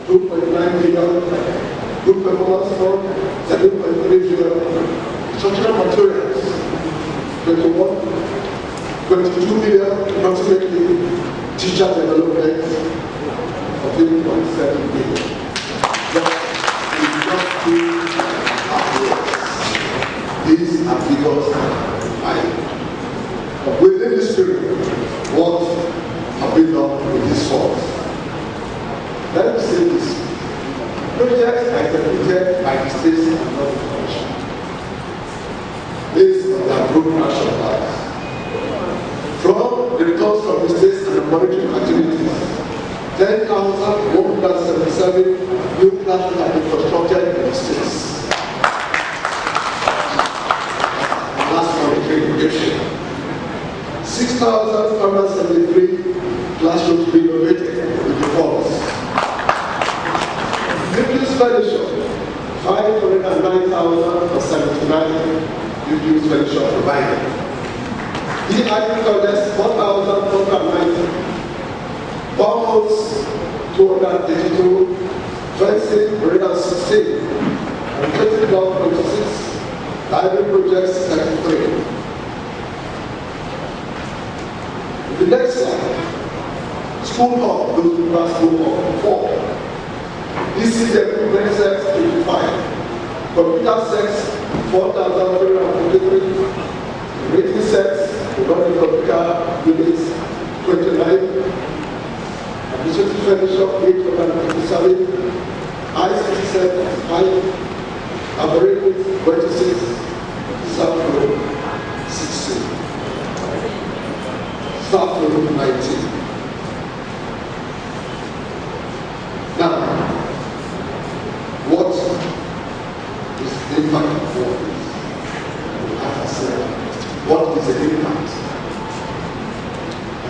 2.9 billion, good performance fund, 7.3 billion, structural materials, 22 billion, approximately, teacher development, 14.7 billion. These are figures but within this period, what have we done with these funds? Let me say this. Projects are executed by the states and not the commission, based on their group action plans. From the returns from the states and the monitoring activities, 10,177 new classrooms have been constructed in the states. Last monitoring prediction. 6,573 classrooms renovated with the funds. Reduced furniture, 509,079 reduced furniture provided. The agriculture, 4,490. Boreholes, 282. Fencing, 116. Utility block, 26. Library projects, 33. The next slide, school hall, those who pass school hall, 4. This is the equipment sets, 85. Computer sets, 4,343. Rating sets, running computer units, 29. Administrative furniture, 857. ICT set, 5. Laboratories, 26. Staff room, 16. Staff room, 19. Now, what is the impact of all this? As I said, what is the impact?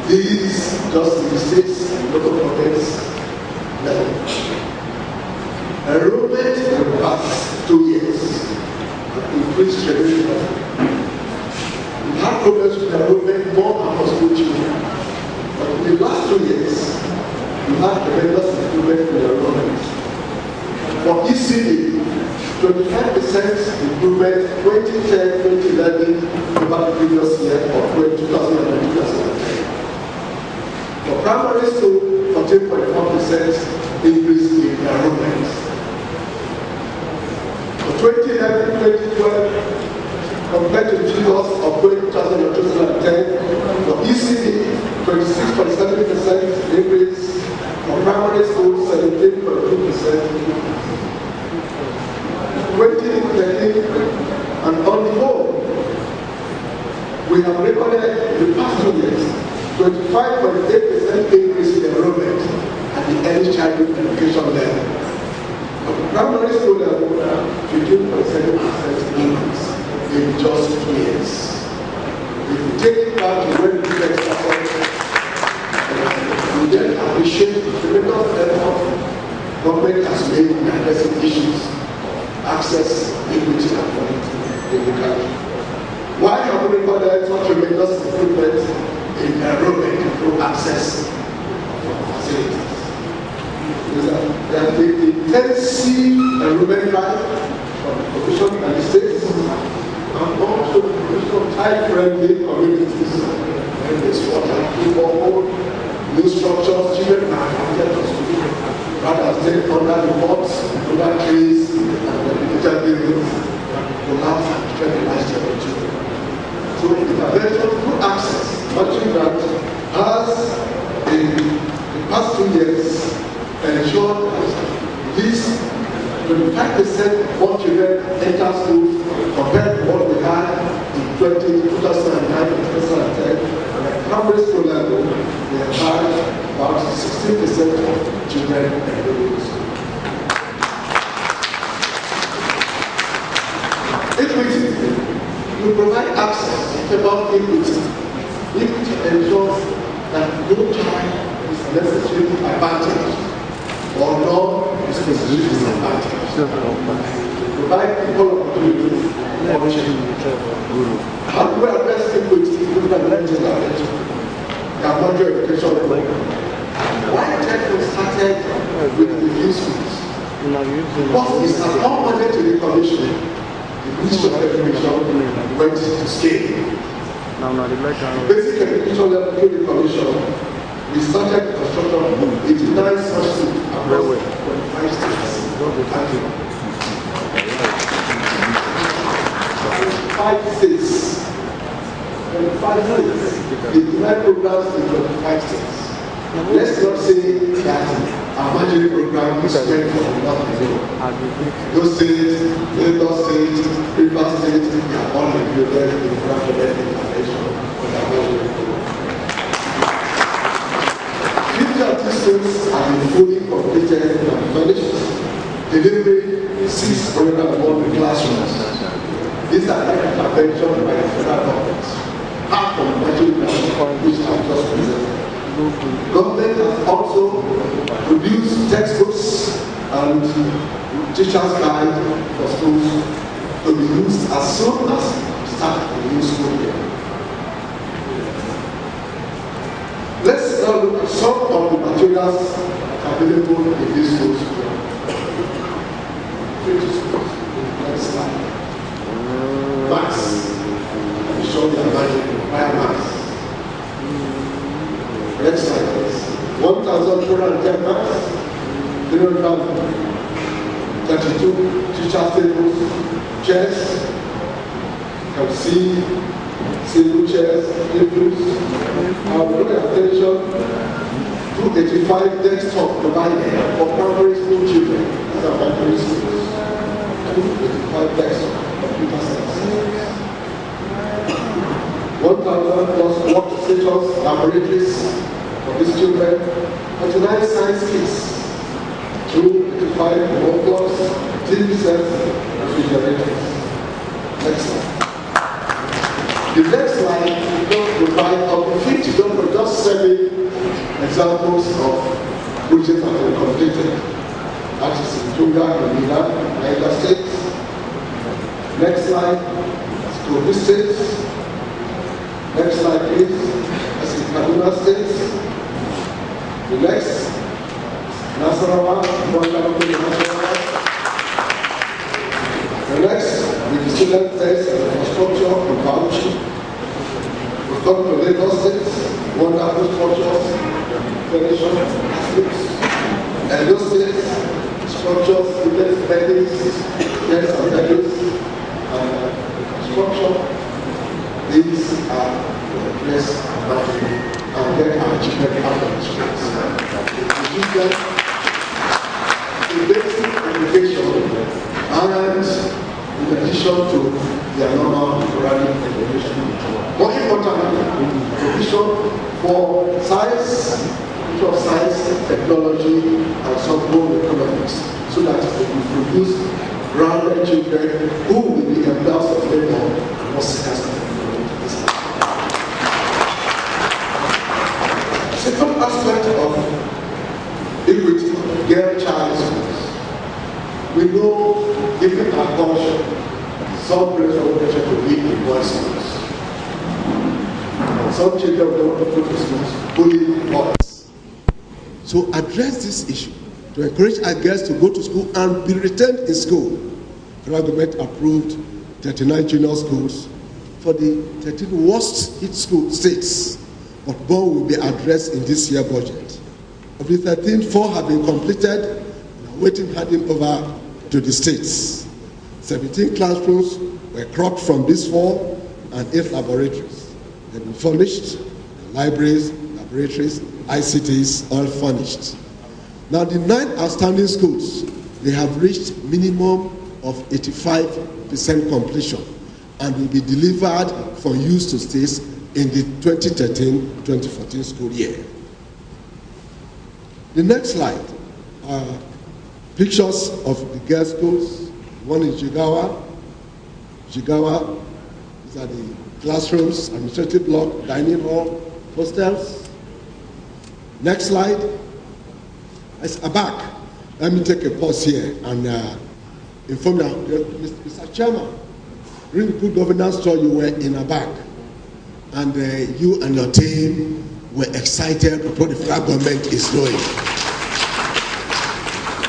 These just in the states and local governments level. Enrollment in the past 2 years have increased tremendously. We have problems with enrollment more after school children. But in the last 2 years, we have tremendous improvement in enrollment. For ECD, 25% improvement 2010-2011 over the previous year or 2009-2010. For primary school, 14.4% increase in enrollment. For 2011-2012, compared to figures of 2010, for ECD, 26.7% increase. For primary school, 17.2% increase. 2013, and on the whole, we have recorded in the past 2 years 25.8% increase in enrollment at the early childhood education level. At the primary school level, 15.7% increase in just 2 years. If we take it back to when the UBEC started, we then appreciate the tremendous effort government has made in addressing issues, access, equity, and quality in the country. Why have we recorded such tremendous improvement in enrollment through access to facilities? There has been intensive enrollment drive from the profession and the states, and also the provision of child-friendly communities. And this water, people, new structures, children are attracted to school, rather stay under the walls, under trees, and the buildings, to have and spend the lifestyle of children. So intervention through access, much that has in the past 2 years ensured that this 25% of more children enter schools compared to what we had in 2009 and 2010. At primary school level, we have had about 16% of children enrolled in school. Equity. You provide access. It's about equity. Equity ensures that no child is necessarily advantaged or none is necessarily disadvantaged. Provide equal opportunities for children. How do we address equity? We can mention that the modern education program. Why tech was started with the few schools. But it's accompanied to the commission. The Ministry of Education went to scale. Basic education level through the commission, we started construction of 89 such schools across 25 states. 25 states. 89 programs in 25 states. Let's not say that our marginal program is meant for nothing. Those states, Lagos State, River State, they are all included in the graduate intervention for their marginal program. 50 of these schools have been fully completed and finished, delivering 601 classrooms. These are interventions by the federal government, half of the marginal program which I just presented. Government has also produced textbooks and teachers' guide for schools to be used as soon as start the new school year. Let's now look at some of the materials available in these schools. Next slide. Maths. I'm sure you are imagining why maths. Next slide, please. 1,210 maths, 332 teachers' tables, chairs. You can see single chairs, tables. Our attention, 285 desktop provided for primary school children. These are primary schools. 285 desktop computer sets. 1,000 plus workstations, laboratories for these children, 49 science kits, 285 workbooks, TV sets, refrigerators. Next slide. The next slide will provide up to 50, just 7 examples of projects that were completed. That is in Tunga, in Niger State. Next slide, Kogi State. Next slide, please. That's in Kaduna State. The next, Nasarawa. The next, with the student test and infrastructure in Bauchi. We've come to Lagos State, wonderful structures, furnishing, and those states, structures, students, buildings, yes, and buildings, and structure. These are the place and then our children out of the streets. The children, the basic education, and in addition to their normal running education. More importantly, provision for science, technology, and some economics, so that they will produce grounded children who will be employers of labor and more successful. Second aspect of equity, girl-child schools. We know, given our culture, some pressure to be in boys' schools. And some children don't want to go to schools, bullying boys. So address this issue, to encourage our girls to go to school and be retained in school. The government approved 39 junior schools for the 13 worst hit school states. But more will be addressed in this year's budget. Of the 13, 4 have been completed and are waiting handing over to the states. 17 classrooms were cropped from this fall and 8 laboratories. They've been furnished, libraries, laboratories, ICTs, all furnished. Now the 9 outstanding schools, they have reached minimum of 85% completion and will be delivered for use to states in the 2013-2014 school year. The next slide are pictures of the girls' schools. One in Jigawa. Jigawa, these are the classrooms, administrative block, dining hall, hostels. Next slide. It's Abak. Let me take a pause here and inform you, Mr. Chairman, during the good governance tour, you were in Abak. And you and your team were excited with what the federal government is doing.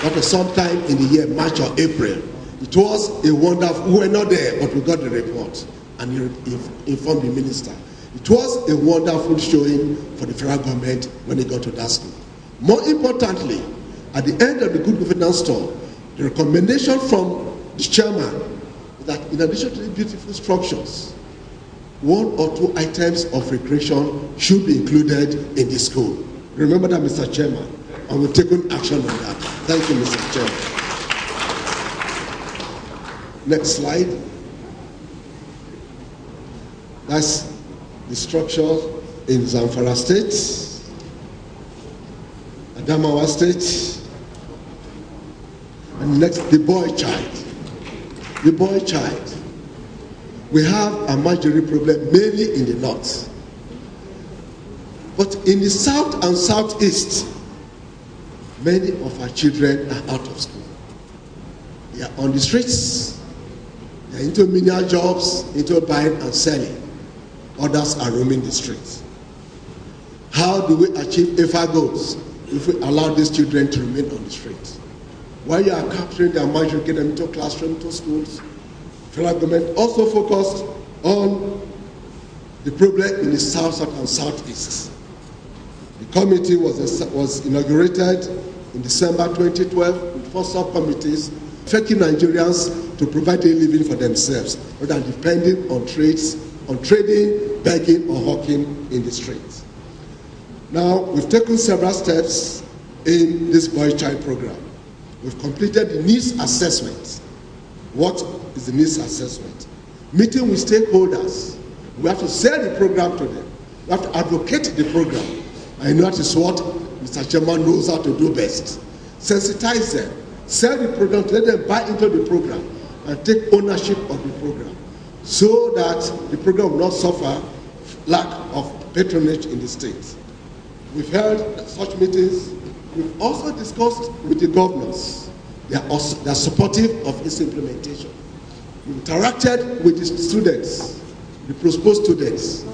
That was sometime in the year March or April. It was a wonderful, we were not there, but we got the report and he informed the minister. It was a wonderful showing for the federal government when they got to that school. More importantly, at the end of the good governance tour, the recommendation from the chairman is that in addition to the beautiful structures, 1 or 2 items of recreation should be included in the school. Remember that, Mr. Chairman, and we've taken action on that. Thank you, Mr. Chairman. Next slide. That's the structure in Zamfara State, Adamawa State, and next, the boy child. The boy child. We have a major problem mainly in the north. But in the south and southeast, many of our children are out of school. They are on the streets. They are into menial jobs, into buying and selling. Others are roaming the streets. How do we achieve EFA goals if we allow these children to remain on the streets? While you are capturing their mind, you get them into classrooms, to schools, federal government also focused on the problem in the south and southeast. The committee was inaugurated in December 2012 with 4 subcommittees, taking Nigerians to provide a living for themselves rather than depending on trading, begging, or hawking in the streets. Now, we've taken several steps in this boy child program. We've completed the needs assessment. What is the needs assessment? Meeting with stakeholders. We have to sell the program to them. We have to advocate the program. I know that is what Mr. Chairman knows how to do best. Sensitize them. Sell the program to let them buy into the program and take ownership of the program so that the program will not suffer lack of patronage in the state. We've held such meetings. We've also discussed with the governors. They are supportive of its implementation. We've interacted with the students, the proposed students.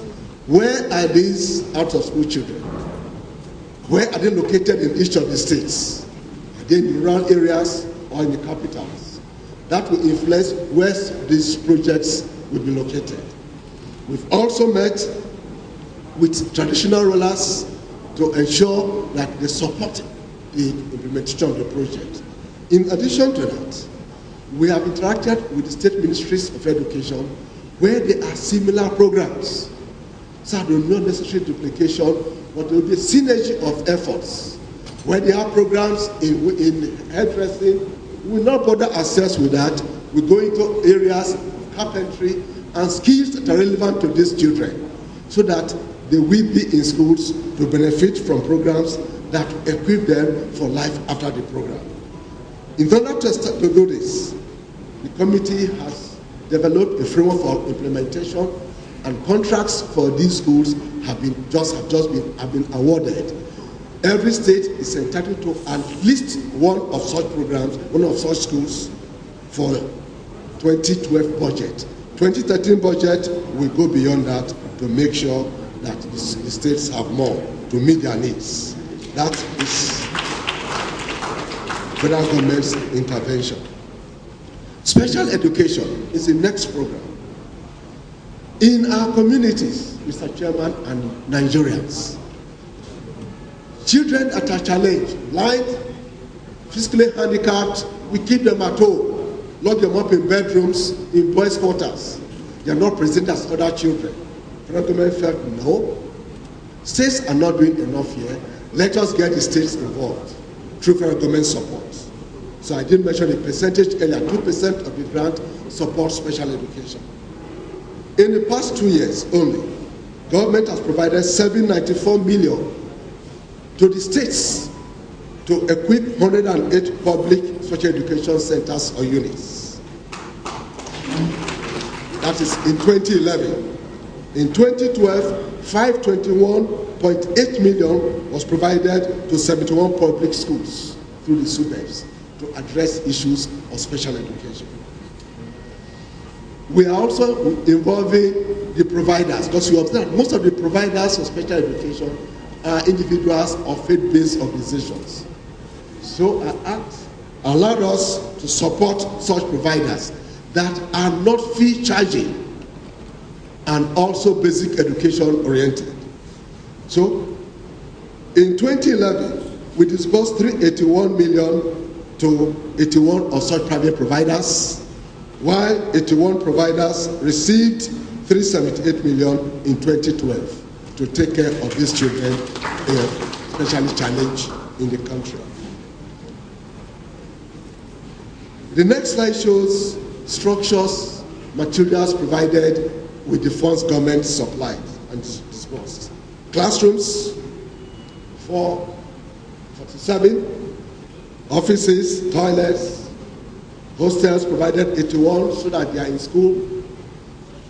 Where are these out-of-school children? Where are they located in each of the states? Are they in the rural areas or in the capitals? That will influence where these projects will be located. We've also met with traditional rulers to ensure that they support the implementation of the project. In addition to that, we have interacted with the state ministries of education where there are similar programs. So there will be no necessary duplication, but there will be a synergy of efforts. Where there are programs in hairdressing, we will not bother ourselves with that. We go into areas of carpentry and skills that are relevant to these children so that they will be in schools to benefit from programs that equip them for life after the program. In order to do this, the committee has developed a framework for implementation, and contracts for these schools have been awarded. Every state is entitled to at least one of such programs, one of such schools for 2012 budget. 2013 budget will go beyond that to make sure that the states have more to meet their needs. That is federal government's intervention. Special education is the next program. In our communities, Mr. Chairman and Nigerians, children that are challenged, blind, physically handicapped, we keep them at home, lock them up in bedrooms, in boys' quarters. They are not presented as other children. Federal government felt, no, states are not doing enough here. Let us get the states involved through federal government support. So I did mention the percentage earlier, 2% of the grant supports special education. In the past 2 years only, government has provided $794 million to the states to equip 108 public special education centers or units. That is in 2011. In 2012, $521.8 million was provided to 71 public schools through the SUBEBs to address issues of special education. We are also involving the providers, because you observe most of the providers of special education are individuals or faith-based organizations. So I asked allowed us to support such providers that are not fee charging and also basic education oriented. So in 2011, we disbursed 381 million to 81 of such private providers, while 81 providers received 378 million in 2012 to take care of these children, especially challenged in the country. The next slide shows structures, materials provided with the funds government supplied and disbursed. Classrooms, 447, offices, toilets, hostels provided 81 so that they are in school,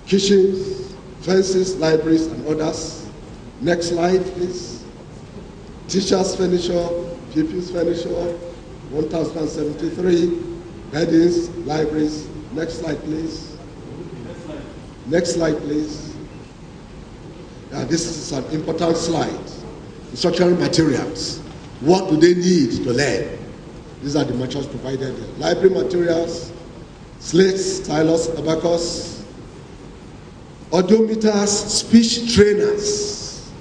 kitchens, fences, libraries, and others. Next slide, please. Teachers' furniture, pupils' furniture, 1,073, beddings, libraries. Next slide, please. Next slide, please. This is an important slide. Instructional materials. What do they need to learn? These are the materials provided. Library materials, slates, stylus, abacus, audiometers, speech trainers,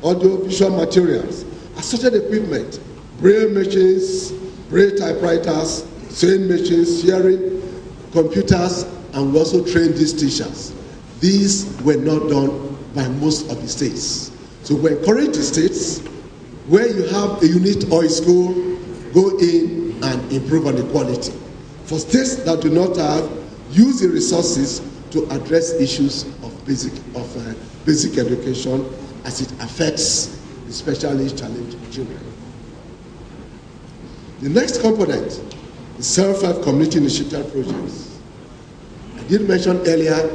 audio-visual materials, assorted equipment, braille machines, braille typewriters, sewing machines, hearing, computers, and we also trained these teachers. These were not done by most of the states. So we encourage the states, where you have a unit or a school, go in and improve on the quality. For states that do not have, use the resources to address issues of basic education as it affects especially challenged children. The next component is self-help community initiative projects. I did mention earlier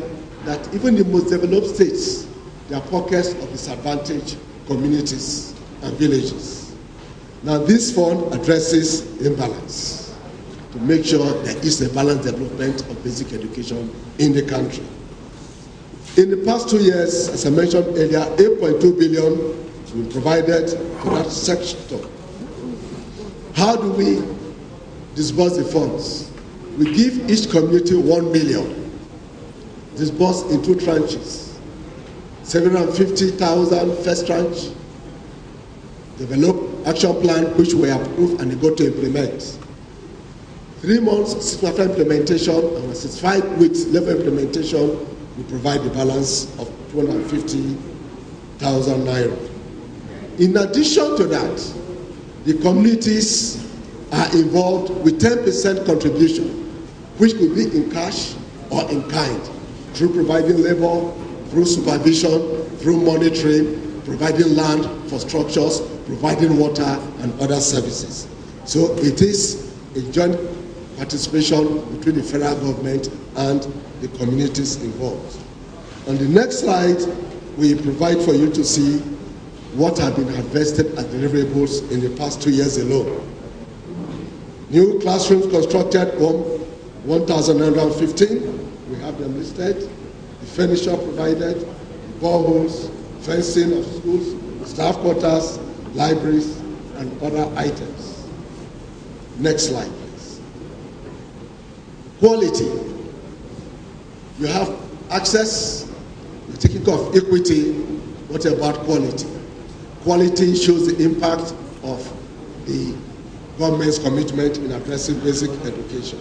that even the most developed states, there are pockets of disadvantaged communities and villages. Now this fund addresses imbalance to make sure there is a balanced development of basic education in the country. In the past 2 years, as I mentioned earlier, 8.2 billion has been provided for that sector. How do we disburse the funds? We give each community 1 million, disbursed in 2 tranches. 750,000 first tranche, develop action plan which we approve and they go to implement. 3 months after implementation and 65 weeks level implementation, we provide the balance of 250,000 naira. In addition to that, the communities are involved with 10% contribution, which could be in cash or in kind, through providing labor, through supervision, through monitoring, providing land for structures, providing water and other services. So it is a joint participation between the federal government and the communities involved. On the next slide, we provide for you to see what have been invested as deliverables in the past 2 years alone. New classrooms constructed, 1,915. We have them listed. The furniture provided, boreholes, fencing of schools, staff quarters, libraries, and other items. Next slide, please. Quality. You have access, you're taking care of equity. What about quality? Quality shows the impact of the government's commitment in addressing basic education.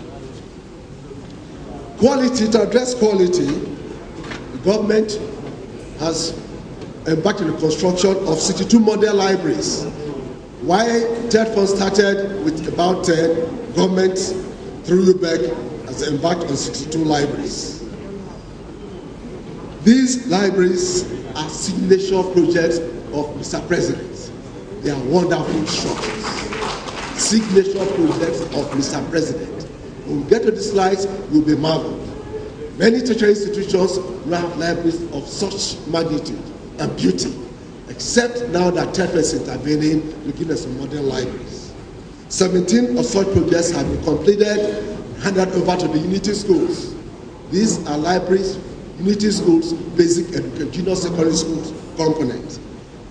Quality, to address quality, the government has embarked on the construction of 62 model libraries. While third fund started with about 10, government through UBEC has embarked on 62 libraries. These libraries are signature projects of Mr. President. They are wonderful structures. Signature projects of Mr. President. When we get to the slides, you'll be marveled. Many tertiary institutions now have libraries of such magnitude and beauty, except now that TEF is intervening, looking at some modern libraries. 17 of such projects have been completed, handed over to the Unity schools. These are libraries, Unity schools, basic education, junior secondary schools component.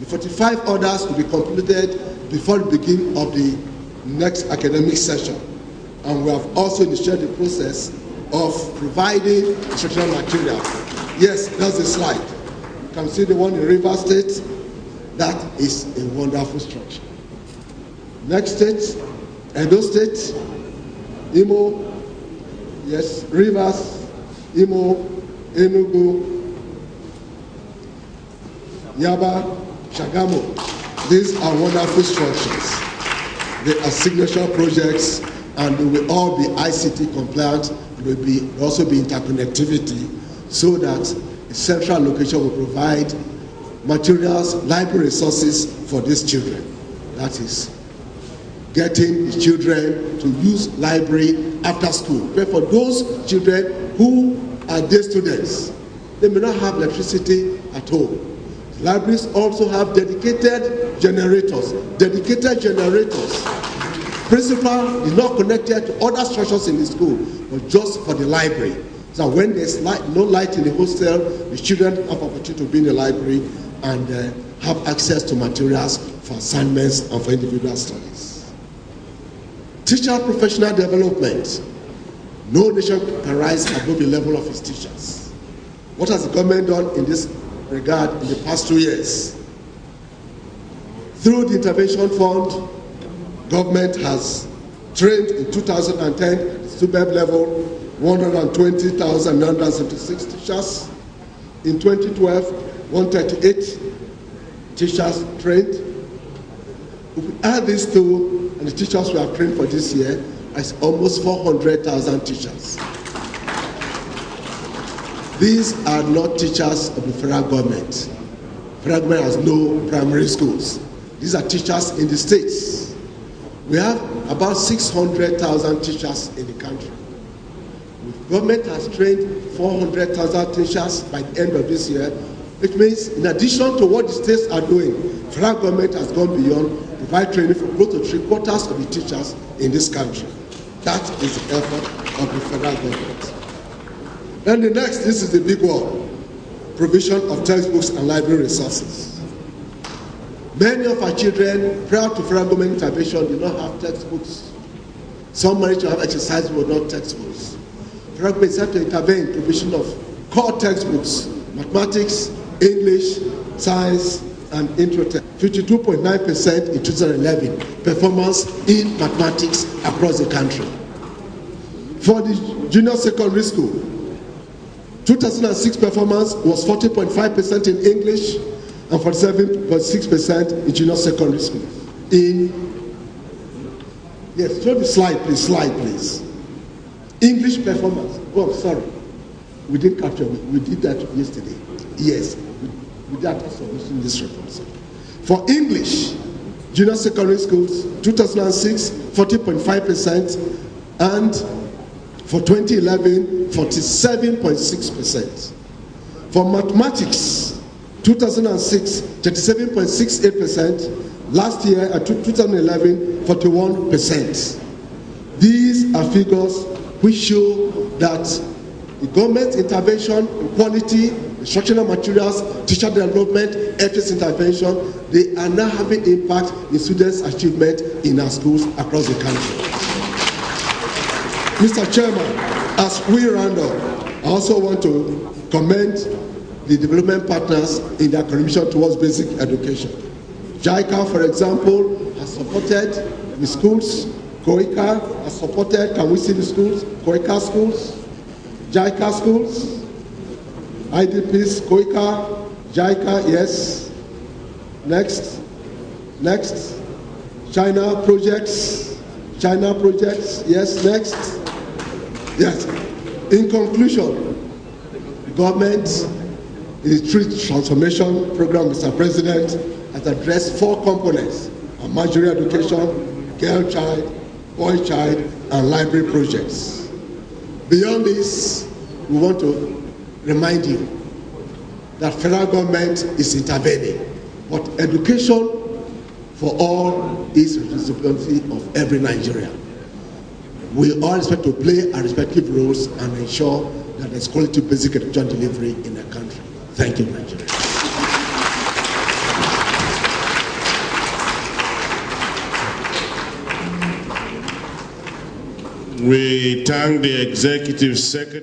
The 45 others will be completed before the beginning of the next academic session. and we have also initiated the process of providing instructional materials. Yes, that's the slide. You can see the one in Rivers State. That is a wonderful structure. Next state, Edo State, Imo, yes, Rivers, Imo, Enugu, Yaba, Shagamu. These are wonderful structures. They are signature projects, and they will all be ICT compliant. There will also be interconnectivity, so that a central location will provide materials, library resources for these children. That is, getting the children to use library after school. But for those children who are day students, they may not have electricity at home. Libraries also have dedicated generators. Principal is not connected to other structures in the school, but just for the library. So when there's no light in the hostel, the children have opportunity to be in the library and have access to materials for assignments and for individual studies. Teacher professional development. No nation can rise above the level of its teachers. What has the government done in this regard in the past 2 years? Through the intervention fund, government has trained in 2010 at the SUBEB level 120,976 teachers. In 2012, 138 teachers trained. If we add these two and the teachers we have trained for this year, it's almost 400,000 teachers. These are not teachers of the federal government. Federal government has no primary schools. These are teachers in the states. We have about 600,000 teachers in the country. The government has trained 400,000 teachers by the end of this year, which means in addition to what the states are doing, federal government has gone beyond to provide training for close to 3/4 of the teachers in this country. That is the effort of the federal government. Then the next, this is the big one, provision of textbooks and library resources. Many of our children, prior to federal government intervention, did not have textbooks. Some managed to have exercise but not textbooks. Federal government had to intervene in provision of core textbooks, mathematics, English, science, and intro text. 52.9% in 2011 performance in mathematics across the country. For the junior secondary school, 2006 performance was 40.5% in English and 47.6% in junior secondary school. Yes, show the slide, please. English performance. Oh, sorry. We didn't capture it. We did that yesterday. Yes, we did that also in this report. For English, junior secondary schools, 2006, 40.5%, and for 2011, 47.6%. For mathematics, 2006, 37.68%. Last year, at 2011, 41%. These are figures which show that the government intervention in quality, instructional materials, teacher development, ethics intervention, they are now having impact in students' achievement in our schools across the country. Mr. Chairman, as we round up, I also want to commend the development partners in their contribution towards basic education. JICA, for example, has supported the schools. COICA has supported, can we see the schools? COICA schools, JICA schools, IDPs, COICA, JICA, yes. Next. China projects, yes, next. Yes. In conclusion, the government, in the Tree Transformation Program, Mr. President, has addressed 4 components: majority education, girl child, boy child, and library projects. Beyond this, we want to remind you that federal government is intervening, but education for all is the responsibility of every Nigerian. We all expect to play our respective roles and ensure that there's quality basic education delivery in the country. Thank you, Nigeria. We thank the Executive Secretary.